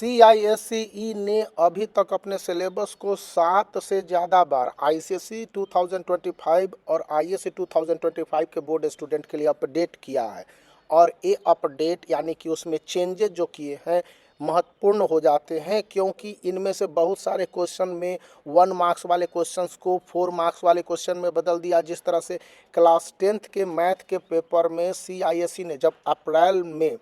CISE ने अभी तक अपने सिलेबस को 7 से ज़्यादा बार ICSE 2025 और ISE 2025 के बोर्ड स्टूडेंट के लिए अपडेट किया है। और ये अपडेट यानी कि उसमें चेंजेस जो किए हैं महत्वपूर्ण हो जाते हैं, क्योंकि इनमें से बहुत सारे क्वेश्चन में 1 मार्क्स वाले क्वेश्चंस को 4 मार्क्स वाले क्वेश्चन में बदल दिया। जिस तरह से क्लास 10th के मैथ के पेपर में CISE ने जब अप्रैल में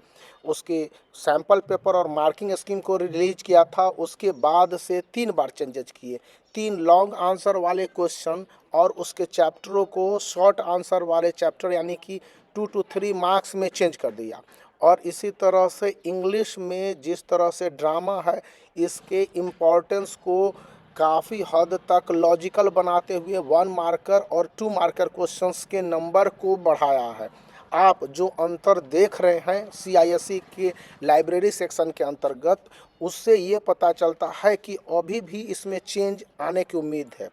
उसके सैम्पल पेपर और मार्किंग स्कीम को रिलीज किया था, उसके बाद से 3 बार चेंजेज किए। 3 लॉन्ग आंसर वाले क्वेश्चन और उसके चैप्टरों को शॉर्ट आंसर वाले चैप्टर यानी कि 2 to 3 मार्क्स में चेंज कर दिया। और इसी तरह से इंग्लिश में जिस तरह से ड्रामा है, इसके इम्पोर्टेंस को काफ़ी हद तक लॉजिकल बनाते हुए 1 मार्कर और 2 मार्कर क्वेश्चंस के नंबर को बढ़ाया है। आप जो अंतर देख रहे हैं CISE के लाइब्रेरी सेक्शन के अंतर्गत, उससे ये पता चलता है कि अभी भी इसमें चेंज आने की उम्मीद है।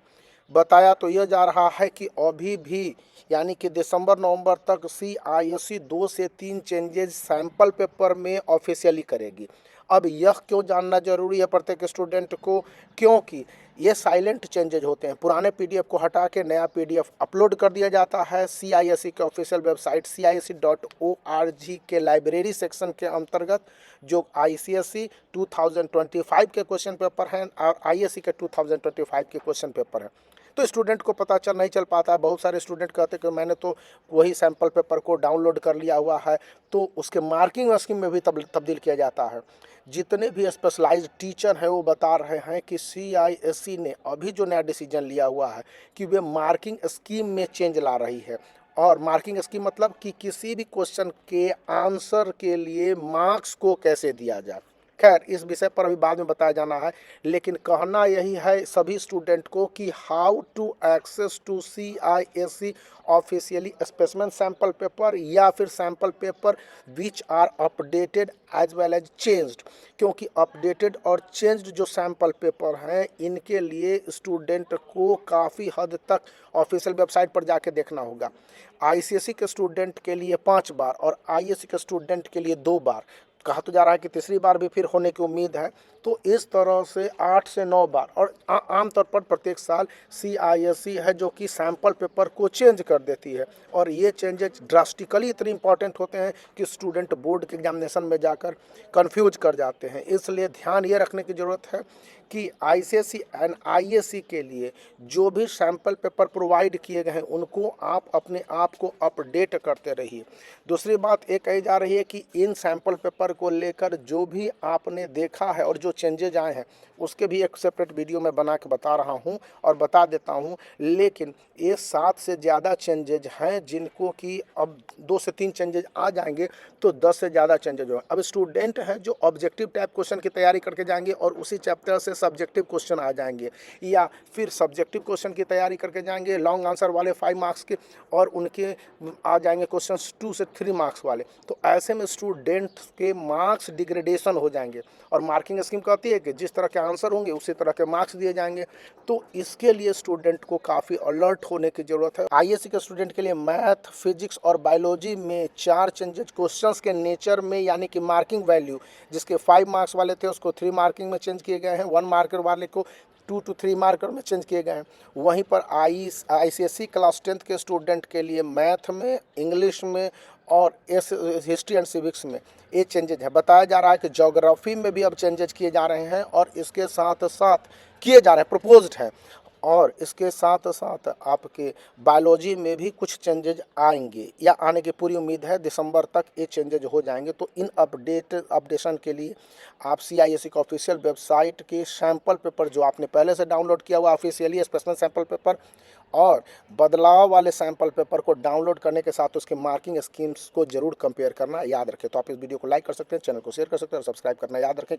बताया तो यह जा रहा है कि अभी भी यानी कि दिसंबर-नवंबर तक CISE 2 से 3 चेंजेस सैम्पल पेपर में ऑफिशियली करेगी। अब यह क्यों जानना जरूरी है प्रत्येक स्टूडेंट को, क्योंकि ये साइलेंट चेंजेज होते हैं। पुराने PDF को हटा के नया PDF अपलोड कर दिया जाता है CISE के ऑफिशियल वेबसाइट CISE.org के लाइब्रेरी सेक्शन के अंतर्गत। जो ICSE 2025 के क्वेश्चन पेपर हैं और ISE के 2025 के क्वेश्चन पेपर हैं, तो स्टूडेंट को पता नहीं चल पाता है। बहुत सारे स्टूडेंट कहते हैं कि मैंने तो वही सैम्पल पेपर को डाउनलोड कर लिया हुआ है, तो उसके मार्किंग स्कीम में भी तब्दील किया जाता है। जितने भी स्पेशलाइज्ड टीचर हैं वो बता रहे हैं कि CISE ने अभी जो नया डिसीजन लिया हुआ है कि वे मार्किंग स्कीम में चेंज ला रही है। और मार्किंग स्कीम मतलब कि किसी भी क्वेश्चन के आंसर के लिए मार्क्स को कैसे दिया जाए। खैर, इस विषय पर अभी बाद में बताया जाना है, लेकिन कहना यही है सभी स्टूडेंट को कि how to access to CISE officially specimen sample paper या फिर sample paper which are updated as well as changed. क्योंकि अपडेटेड और चेंज्ड जो सैम्पल पेपर हैं, इनके लिए स्टूडेंट को काफ़ी हद तक ऑफिशियल वेबसाइट पर जाके देखना होगा। ICSE के स्टूडेंट के लिए 5 बार और ISE के स्टूडेंट के लिए 2 बार, कहा तो जा रहा है कि तीसरी बार भी फिर होने की उम्मीद है। तो इस तरह से 8 से 9 बार और आमतौर पर प्रत्येक साल CISE है जो कि सैम्पल पेपर को चेंज कर देती है। और ये चेंजेस ड्रास्टिकली इतने इंपॉर्टेंट होते हैं कि स्टूडेंट बोर्ड के एग्जामिनेशन में जाकर कंफ्यूज कर जाते हैं। इसलिए ध्यान ये रखने की ज़रूरत है कि ICSE एंड ISE के लिए जो भी सैम्पल पेपर प्रोवाइड किए गए हैं, उनको आप अपने आप को अपडेट करते रहिए। दूसरी बात ये कही जा रही है कि इन सैम्पल पेपर को लेकर जो भी आपने देखा है और जो चेंजेज आए हैं, उसके भी एक सेपरेट वीडियो में बना के बता रहा हूं और बता देता हूं। लेकिन ये 7 से ज़्यादा चेंजेज हैं, जिनको कि अब 2 से 3 चेंजेज आ जाएंगे तो 10 से ज़्यादा चेंजेज होंगे। अब स्टूडेंट हैं जो ऑब्जेक्टिव टाइप क्वेश्चन की तैयारी करके जाएंगे और उसी चैप्टर से सब्जेक्टिव क्वेश्चन आ जाएंगे, या फिर सब्जेक्टिव क्वेश्चन की तैयारी करके जाएंगे लॉन्ग आंसर वाले 5 मार्क्स के, और उनके आ जाएंगे क्वेश्चन 2 से 3 मार्क्स वाले। तो ऐसे में स्टूडेंट के मार्क्स डिग्रेडेशन हो जाएंगे। और मार्किंग स्कीम कहती है कि जिस तरह के आंसर होंगे उसी तरह के मार्क्स दिए जाएंगे। तो इसके लिए स्टूडेंट को काफ़ी अलर्ट होने की ज़रूरत है। ISE के स्टूडेंट के लिए मैथ, फिजिक्स और बायोलॉजी में 4 चेंजेस क्वेश्चंस के नेचर में, यानी कि मार्किंग वैल्यू जिसके 5 मार्क्स वाले थे उसको 3 मार्किंग में चेंज किए गए हैं, 1 मार्कर वाले को 2 to 3 मार्कर में चेंज किए गए हैं। वहीं पर ICSE क्लास 10th के स्टूडेंट के लिए मैथ में, इंग्लिश में और हिस्ट्री एंड सिविक्स में ये चेंजेज है। बताया जा रहा है कि ज्योग्राफी में भी अब चेंजेज किए जा रहे हैं और इसके साथ साथ किए जा रहे हैं, प्रपोज्ड है। और इसके साथ साथ आपके बायोलॉजी में भी कुछ चेंजेज आएंगे या आने की पूरी उम्मीद है। दिसंबर तक ये चेंजेज हो जाएंगे। तो इन अपडेशन के लिए आप CISE का ऑफिशियल वेबसाइट के सैम्पल पेपर जो आपने पहले से डाउनलोड किया हुआ ऑफिशियली स्पेशल सैम्पल पेपर और बदलाव वाले सैम्पल पेपर को डाउनलोड करने के साथ उसके मार्किंग स्कीम्स को जरूर कंपेयर करना याद रखें। तो आप इस वीडियो को लाइक कर सकते हैं, चैनल को शेयर कर सकते हैं और सब्सक्राइब करना याद रखें।